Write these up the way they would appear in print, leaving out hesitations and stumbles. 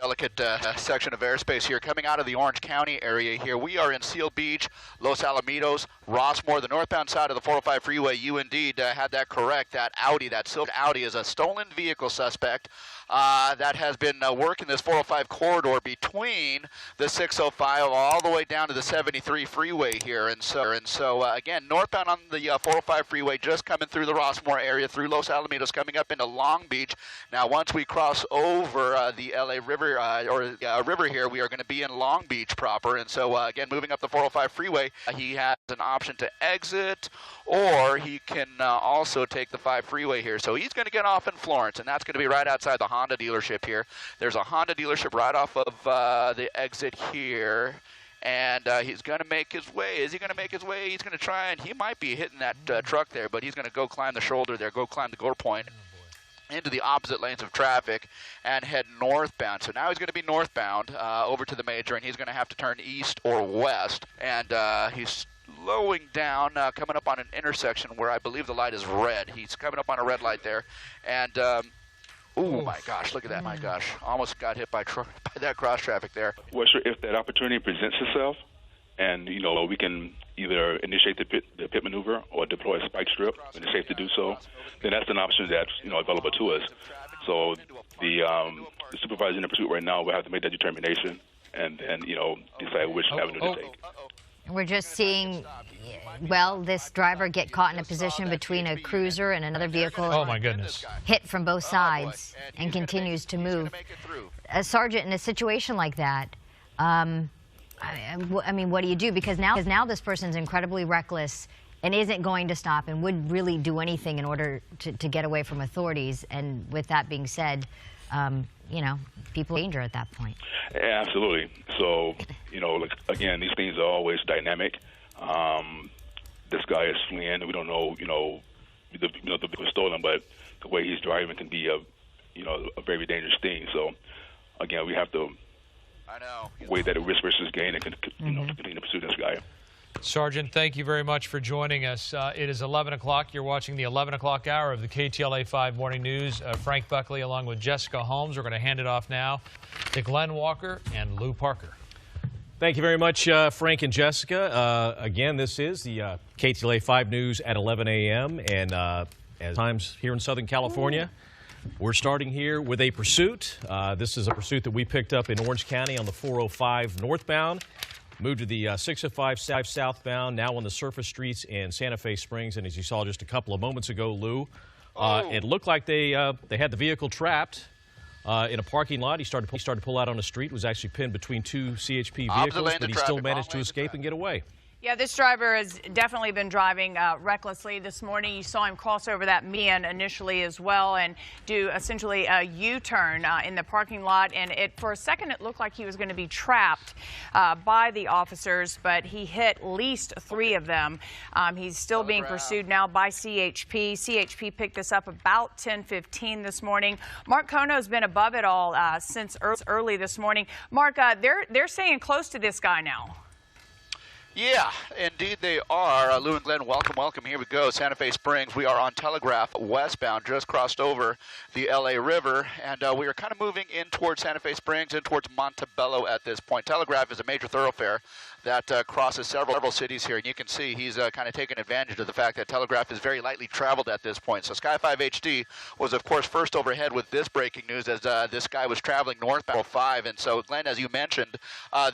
delicate section of airspace here coming out of the Orange County area here. We are in Seal Beach, Los Alamitos, Rossmore, the northbound side of the 405 freeway. You indeed had that correct. That Audi, that silver Audi, is a stolen vehicle suspect that has been working this 405 corridor between the 605 all the way down to the 73 freeway here. And so again, northbound on the 405 freeway, just coming through the Rossmore area, through Los Alamitos, coming up into Long Beach. Now, once we cross over the LA River river here, we are going to be in Long Beach proper. And so again, moving up the 405 freeway, he has an option to exit, or he can also take the 5 freeway here. So he's going to get off in Florence, and that's going to be right outside the Honda dealership here. There's a Honda dealership right off of the exit here. And he's going to make his way. Is he going to make his way? He's going to try, and he might be hitting that truck there, but he's going to go climb the shoulder there, go climb the gore point into the opposite lanes of traffic and head northbound. So now he's going to be northbound over to the major, and he's going to have to turn east or west. And he's slowing down, coming up on an intersection where I believe the light is red. He's coming up on a red light there. And, oh my gosh, look at that, my gosh. Almost got hit by that cross traffic there. Well, sure, if that opportunity presents itself, and, you know, we can either initiate the pit maneuver or deploy a spike strip when it's safe to do so, then that's an option that's, you know, available to us. So the supervisor in the pursuit right now will have to make that determination and you know, decide which avenue to take. We're just seeing, well, this driver get caught in a position between a cruiser and another vehicle. Oh, my goodness. Hit from both sides and continues to move. Sergeant, in a situation like that, I mean, what do you do? Because now this person's incredibly reckless and isn't going to stop and would really do anything in order to get away from authorities. And with that being said, you know, people are in danger at that point. Yeah, absolutely. So, you know, like, again, these things are always dynamic. This guy is fleeing. We don't know, the vehicle was stolen, but the way he's driving can be a very dangerous thing. So, again, we have to weigh that risk versus gain and continue to pursue this guy. Sergeant, thank you very much for joining us. It is 11 o'clock. You're watching the 11 o'clock hour of the KTLA 5 Morning News. Frank Buckley along with Jessica Holmes. We're going to hand it off now to Glenn Walker and Lou Parker. Thank you very much, Frank and Jessica. Again, this is the KTLA 5 News at 11 a.m. And as times here in Southern California, we're starting here with a pursuit. This is a pursuit that we picked up in Orange County on the 405 northbound. Moved to the 605 southbound, now on the surface streets in Santa Fe Springs. And as you saw just a couple of moments ago, Lou, it looked like they had the vehicle trapped in a parking lot. He started to pull out on the street, was actually pinned between 2 CHP vehicles, but he still managed to escape and get away. Yeah, this driver has definitely been driving recklessly this morning. You saw him cross over that median initially as well and do essentially a U-turn in the parking lot. And for a second, it looked like he was going to be trapped by the officers, but he hit at least 3 of them. He's still being pursued now by CHP. CHP picked this up about 10:15 this morning. Mark Kono's been above it all since early this morning. Mark, they're staying close to this guy now. Yeah, indeed they are. Lou and Glenn, welcome. Here we go. Santa Fe Springs. We are on Telegraph westbound, just crossed over the LA River, and we are kind of moving in towards Santa Fe Springs and towards Montebello at this point. Telegraph is a major thoroughfare that crosses several cities here, and you can see he's kind of taking advantage of the fact that Telegraph is very lightly traveled at this point. So Sky 5 HD was, of course, first overhead with this breaking news as this guy was traveling northbound 5. And so, Glenn, as you mentioned,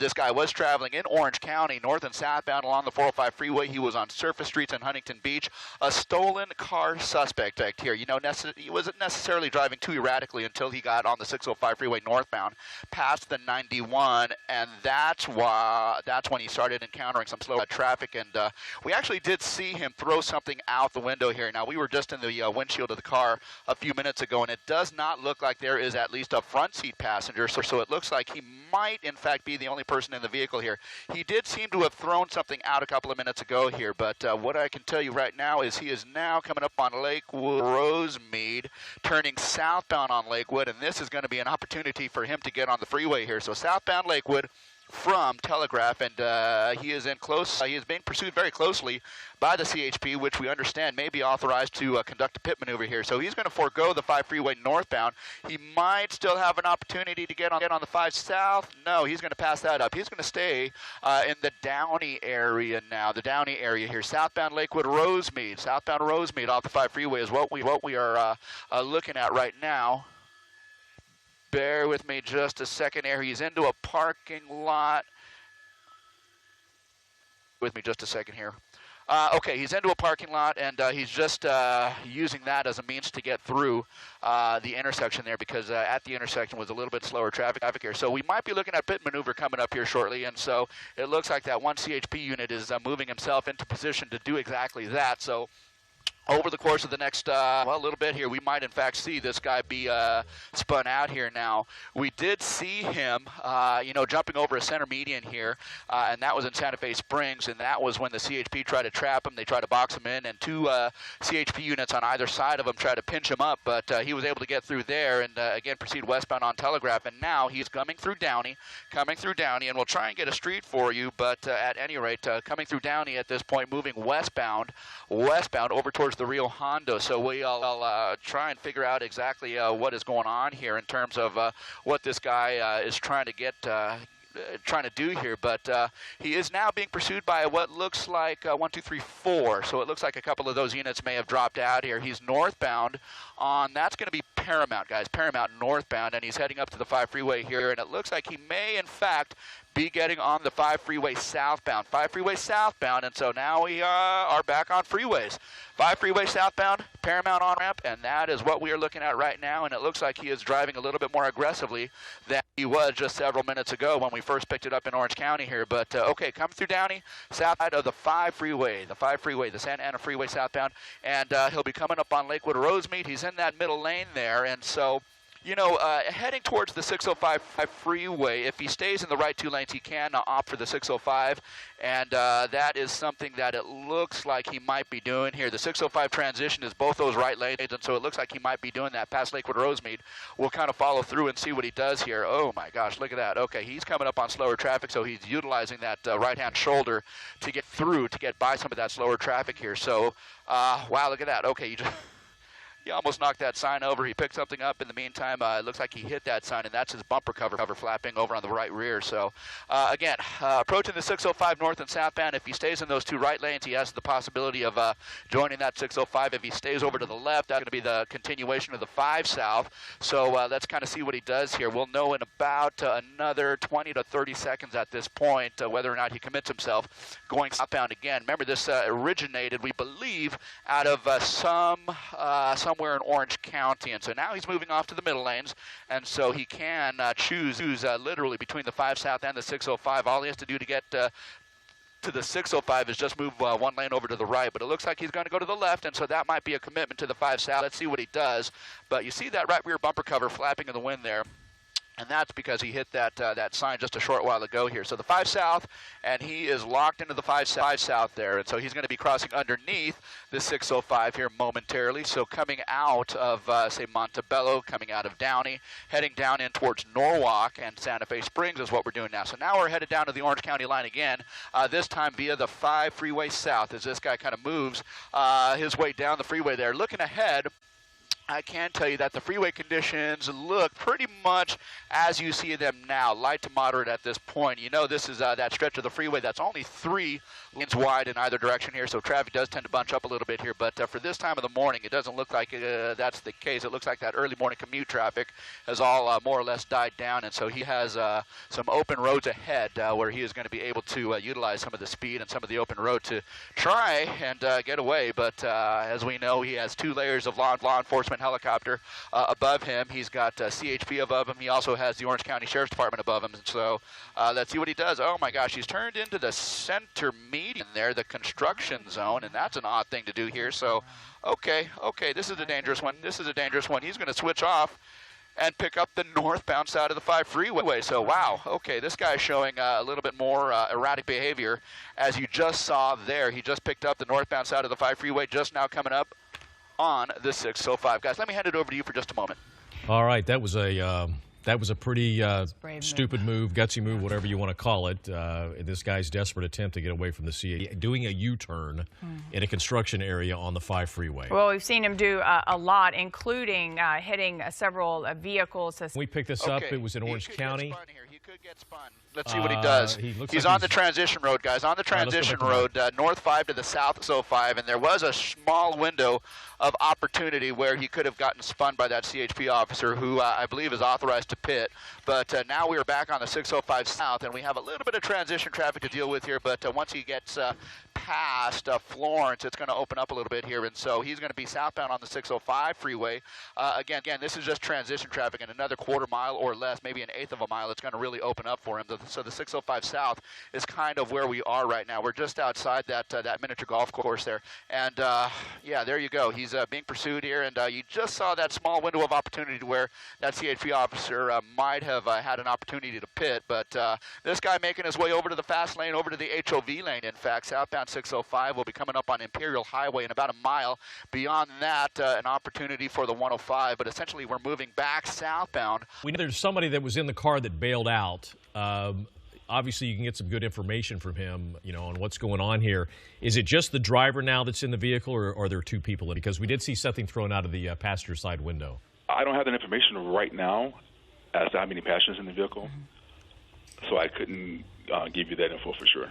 this guy was traveling in Orange County, north and southbound along the 405 freeway. He was on surface streets in Huntington Beach. A stolen car suspect here. You know, he wasn't necessarily driving too erratically until he got on the 605 freeway northbound, past the 91, and that's when he started encountering some slow traffic. And we actually did see him throw something out the window here. Now, we were just in the windshield of the car a few minutes ago, and it does not look like there is at least a front seat passenger, so it looks like he might, in fact, be the only person in the vehicle here. He did seem to have thrown something out a couple of minutes ago here, but what I can tell you right now is he is now coming up on Lakewood Rosemead, turning southbound on Lakewood, and this is going to be an opportunity for him to get on the freeway here. So southbound Lakewood, from Telegraph, and he is in close. He is being pursued very closely by the CHP, which we understand may be authorized to conduct a pit maneuver here. So he's going to forego the 5 freeway northbound. He might still have an opportunity to get on the 5 south. No, he's going to pass that up. He's going to stay in the Downey area now. The Downey area here, southbound Lakewood Rosemead. Southbound Rosemead off the 5 freeway is what we are looking at right now. Bear with me just a second here. He's into a parking lot. With me just a second here. Okay, he's into a parking lot, and he's just using that as a means to get through the intersection there, because at the intersection was a little bit slower traffic here. So we might be looking at pit maneuver coming up here shortly, and so it looks like that one CHP unit is moving himself into position to do exactly that. So over the course of the next, little bit here, we might in fact see this guy be spun out here now. We did see him, jumping over a center median here, and that was in Santa Fe Springs, and that was when the CHP tried to trap him. They tried to box him in, and 2 CHP units on either side of him tried to pinch him up, but he was able to get through there and, again, proceed westbound on Telegraph, and now he's coming through Downey, and we'll try and get a street for you, but at any rate, coming through Downey at this point, moving westbound over towards the Rio Hondo. So we'll try and figure out exactly what is going on here in terms of what this guy is trying to do here, but he is now being pursued by what looks like 1, 2, 3, 4. So it looks like a couple of those units may have dropped out here. He's northbound on, that's going to be Paramount, guys, Paramount northbound, and he's heading up to the 5 freeway here, and it looks like he may, in fact, be getting on the 5 freeway southbound. 5 freeway southbound, and so now we are back on freeways. 5 freeway southbound, Paramount on-ramp, and that is what we are looking at right now, and it looks like he is driving a little bit more aggressively than he was just several minutes ago when we first picked it up in Orange County here. But, okay, coming through Downey, south side of the 5 freeway, the Santa Ana freeway southbound, and he'll be coming up on Lakewood Rosemead. He's in that middle lane there, and so heading towards the 605 freeway, if he stays in the right 2 lanes, he can opt for the 605, and that is something that it looks like he might be doing here. The 605 transition is both those right lanes, and so it looks like he might be doing that past Lakewood Rosemead. We'll kind of follow through and see what he does here. Oh, my gosh, look at that. Okay, he's coming up on slower traffic, so he's utilizing that right-hand shoulder to get through, to get by some of that slower traffic here. So, wow, look at that. Okay, he almost knocked that sign over. He picked something up in the meantime. It looks like he hit that sign, and that's his bumper cover flapping over on the right rear. So, again, approaching the 605 north and southbound. If he stays in those 2 right lanes, he has the possibility of joining that 605. If he stays over to the left, that's going to be the continuation of the 5 south. So let's kind of see what he does here. We'll know in about another 20 to 30 seconds at this point whether or not he commits himself going southbound again. Remember, this originated, we believe, out of somewhere in Orange County, and so now he's moving off to the middle lanes, and so he can choose literally between the 5 south and the 605. All he has to do to get to the 605 is just move 1 lane over to the right, but it looks like he's going to go to the left, and so that might be a commitment to the 5 south. Let's see what he does, but you see that right rear bumper cover flapping in the wind there. And that's because he hit that sign just a short while ago here. So the 5 south, and he is locked into the 5 south there. And so he's going to be crossing underneath the 605 here momentarily. So coming out of, say, Montebello, coming out of Downey, heading down in towards Norwalk and Santa Fe Springs is what we're doing now. So now we're headed down to the Orange County line again, this time via the 5 freeway south as this guy kind of moves his way down the freeway there. Looking ahead, I can tell you that the freeway conditions look pretty much as you see them now, light to moderate at this point. You know, this is that stretch of the freeway that's only 3 lanes wide in either direction here, so traffic does tend to bunch up a little bit here. But for this time of the morning, it doesn't look like that's the case. It looks like that early morning commute traffic has all more or less died down, and so he has some open roads ahead where he is going to be able to utilize some of the speed and some of the open road to try and get away. But as we know, he has 2 layers of law enforcement helicopter above him. He's got CHP above him. He also has the Orange County Sheriff's Department above him. So let's see what he does. Oh my gosh, he's turned into the center median there, the construction zone, and that's an odd thing to do here. So okay, this is a dangerous one. He's going to switch off and pick up the northbound side of the 5 freeway. So wow, okay, this guy's showing a little bit more erratic behavior, as you just saw there. He just picked up the northbound side of the 5 freeway, just now coming up on the 605. Guys, let me hand it over to you for just a moment. All right, that was a That was a pretty brave stupid move, gutsy move, whatever you want to call it. This guy's desperate attempt to get away from the CA, doing a U-turn in a construction area on the 5 freeway. Well, we've seen him do a lot, including hitting several vehicles. When we picked this up, it was in Orange County. He could get spun. Let's see what he does. He's on the transition road, guys. On the transition road, north 5 to the south 05, and there was a small window of opportunity where he could have gotten spun by that CHP officer, who I believe is authorized to pit. But now we are back on the 605 south, and we have a little bit of transition traffic to deal with here. But once he gets past Florence, it's going to open up a little bit here, and so he's going to be southbound on the 605 freeway. Again, this is just transition traffic, and another quarter mile or less, maybe an eighth of a mile, it's going to really open up for him. So the 605 south is kind of where we are right now. We're just outside that miniature golf course there, and yeah, there you go. He's being pursued here, and you just saw that small window of opportunity to where that CHP officer might have had an opportunity to pit, but this guy making his way over to the fast lane, over to the HOV lane, in fact, southbound 605 will be coming up on Imperial Highway in about a mile. Beyond that, an opportunity for the 105, but essentially we're moving back southbound. We know there's somebody that was in the car that bailed out. Obviously, you can get some good information from him, on what's going on here. Is it just the driver now that's in the vehicle, or are there 2 people? Because we did see something thrown out of the passenger side window. I don't have that information right now as to how many passengers in the vehicle, so I couldn't give you that info for sure.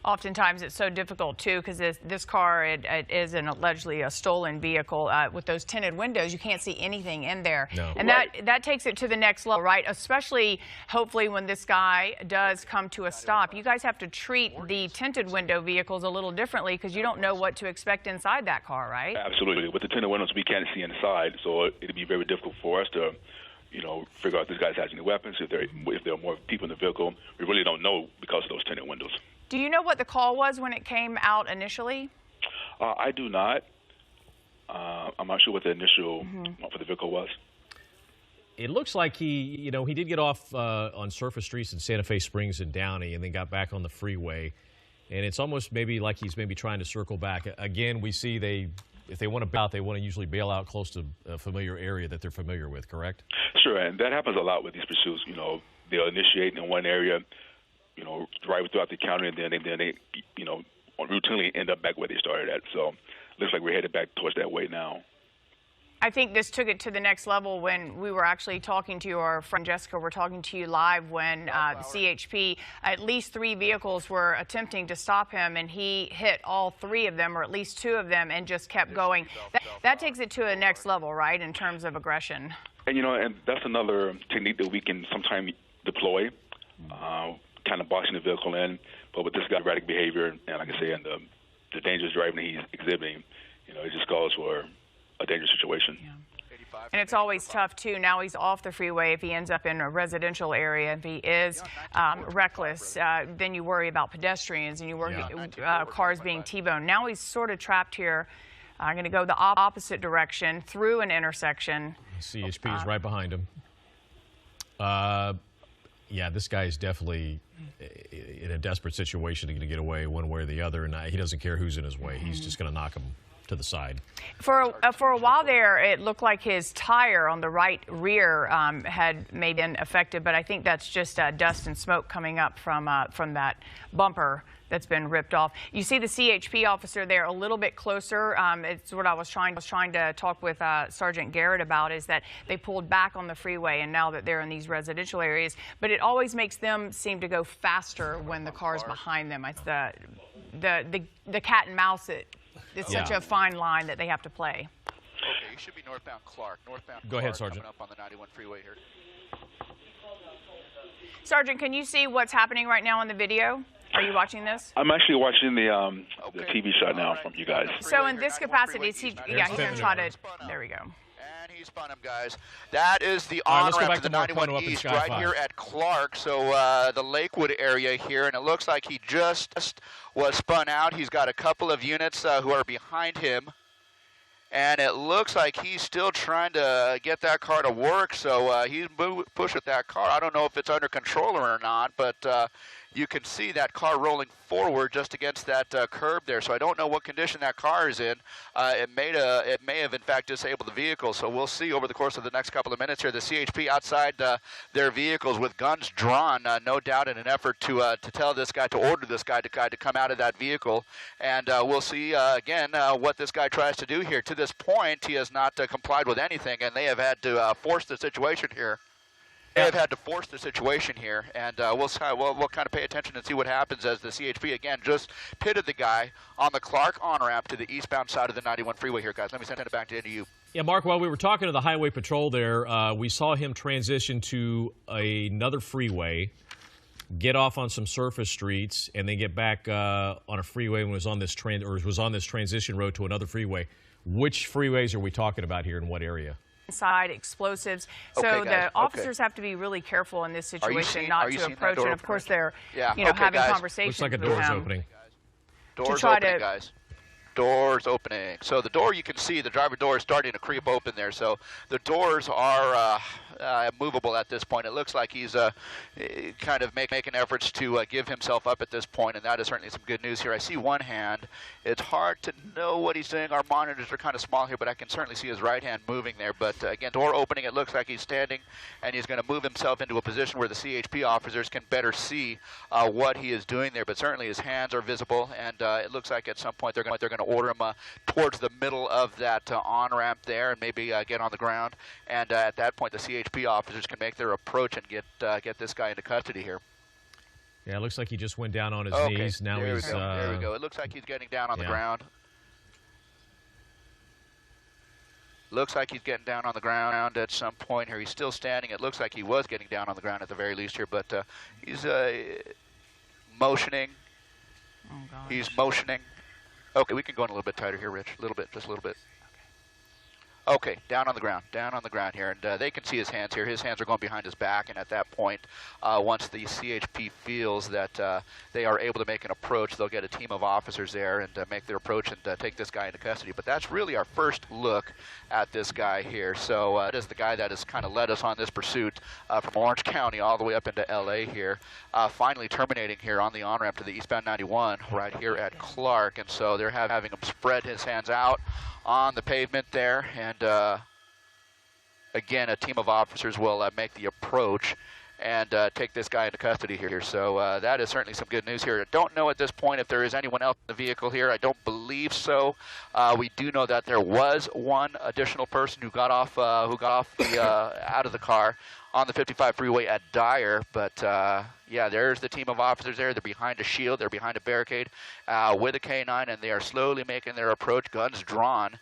Oftentimes it's so difficult too, because this car it is allegedly a stolen vehicle with those tinted windows. You can't see anything in there, and that takes it to the next level, right? Especially hopefully when this guy does come to a stop. You guys have to treat the tinted window vehicles a little differently, because you don't know what to expect inside that car, right? Absolutely. With the tinted windows, we can't see inside, so it'd be very difficult for us to figure out if this guy has any weapons, if there are more people in the vehicle. We really don't know because of those tinted windows. Do you know what the call was when it came out initially? I do not. I'm not sure what the initial for the vehicle was. It looks like he did get off on surface streets in Santa Fe Springs and Downey, and then got back on the freeway. And it's almost maybe like he's trying to circle back. Again, we see if they want to bail out, they want to usually bail out close to a familiar area that they're familiar with, correct? Sure, and that happens a lot with these pursuits. They'll initiate in one area, drive throughout the county, and then they routinely end up back where they started at. So looks like we're headed back towards that way now. I think this took it to the next level when we were actually talking to our friend Jessica. We're talking to you live when CHP, at least 3 vehicles were attempting to stop him, and he hit all 3 of them, or at least 2 of them, and just kept going. That takes it to a next level, right, in terms of aggression. And and that's another technique that we can sometimes deploy, kind of boxing the vehicle in. But with this guy's erratic behavior, and like I say, and the dangerous driving that he's exhibiting, it just calls for a dangerous situation. Yeah. And it's always tough too. Now he's off the freeway. If he ends up in a residential area, if he is reckless, then you worry about pedestrians, and you worry cars being T-boned. Now he's sort of trapped here. I'm going to go the opposite direction through an intersection. CHP is right behind him. Yeah, this guy is definitely in a desperate situation to get away one way or the other, and he doesn't care who's in his way. He's just going to knock him to the side. For a while there, it looked like his tire on the right rear had maybe been affected, but I think that's just dust and smoke coming up from that bumper that's been ripped off. You see the CHP officer there a little bit closer. It's what I was trying to talk with Sergeant Garrett about, is that they pulled back on the freeway, and now that they're in these residential areas, but it always makes them seem to go faster when the car's behind them. It's the cat and mouse. It's such a fine line that they have to play. Okay, you should be northbound Clark. Go ahead, Sergeant. Coming up on the 91 freeway here. Sergeant, can you see what's happening right now on the video? Are you watching this? I'm actually watching the TV shot now from you guys. So in this capacity, he's going to try to. There we go. And he spun him, guys. That is the on-ramp to the 91 East right here at Clark. So the Lakewood area here, and it looks like he just was spun out. He's got a couple of units who are behind him, and it looks like he's still trying to get that car to work. So he's pushing that car. I don't know if it's under control or not, but you can see that car rolling forward just against that curb there. So I don't know what condition that car is in. It may have in fact disabled the vehicle. So we'll see over the course of the next couple of minutes here. The CHP outside their vehicles with guns drawn, no doubt in an effort to tell this guy, to order this guy to come out of that vehicle. And we'll see again what this guy tries to do here. To this point, he has not complied with anything, and they have had to force the situation here. They have had to force the situation here, and we'll kind of pay attention and see what happens as the CHP again just pitted the guy on the Clark on-ramp to the eastbound side of the 91 freeway here, guys. Let me send it back to you. Yeah, Mark, while we were talking to the Highway Patrol there, we saw him transition to another freeway, get off on some surface streets, and then get back on a freeway when was on this transition road to another freeway. Which freeways are we talking about here, in what area? Inside explosives. So okay, the officers have to be really careful in this situation not to approach. And of course, they're having guys. conversations. Looks like a door's opening. Door's opening, guys. Doors opening. So the door, you can see the driver door is starting to creep open there. So the doors are movable at this point. It looks like he's kind of making efforts to give himself up at this point, and that is certainly some good news here. I see one hand. It's hard to know what he's doing. Our monitors are kind of small here, but I can certainly see his right hand moving there. But again, door opening. It looks like he's standing, and he's going to move himself into a position where the CHP officers can better see what he is doing there. But certainly his hands are visible, and it looks like at some point they're going to order him towards the middle of that on-ramp there, and maybe get on the ground. And at that point, the CHP officers can make their approach and get this guy into custody here. Yeah, it looks like he just went down on his knees. Now there he's. There we go. It looks like he's getting down on the ground. Looks like he's getting down on the ground at some point here. He's still standing. It looks like he was getting down on the ground at the very least here, but he's motioning. Oh, gosh. He's motioning. Okay, we can go in a little bit tighter here, Rich. A little bit, just a little bit. Okay, down on the ground here, and they can see his hands here. His hands are going behind his back, and at that point, once the CHP feels that they are able to make an approach, they'll get a team of officers there and make their approach and take this guy into custody. But that's really our first look at this guy here. So it is the guy that has kind of led us on this pursuit from Orange County all the way up into LA here, finally terminating here on the on-ramp to the eastbound 91 right here at Clark. And so they're having him spread his hands out on the pavement there, and again, a team of officers will make the approach and take this guy into custody here. So that is certainly some good news here. I don't know at this point if there is anyone else in the vehicle here. I don't believe so. We do know that there was one additional person who got off the out of the car on the 55 freeway at Dyer, but yeah, there's the team of officers there. They're behind a shield, they're behind a barricade with a K9, and they are slowly making their approach, guns drawn,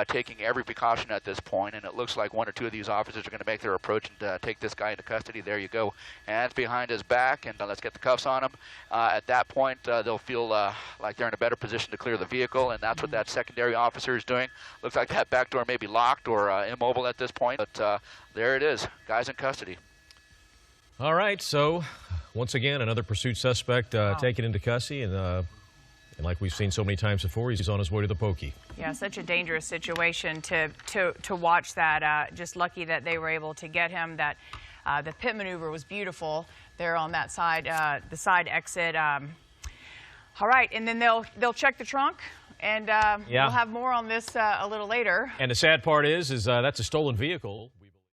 taking every precaution at this point, and it looks like one or two of these officers are going to make their approach and take this guy into custody. There you go. Hands behind his back, and let's get the cuffs on him. At that point, they'll feel like they're in a better position to clear the vehicle, and that's what that secondary officer is doing. Looks like that back door may be locked or immobile at this point, but there it is. Guys in custody. All right, so once again, another pursuit suspect taken into custody, and like we've seen so many times before, he's on his way to the pokey. Yeah, such a dangerous situation to watch that. Just lucky that they were able to get him. That the pit maneuver was beautiful there on that side, the side exit. All right, and then they'll check the trunk, and we'll have more on this a little later. And the sad part is that's a stolen vehicle.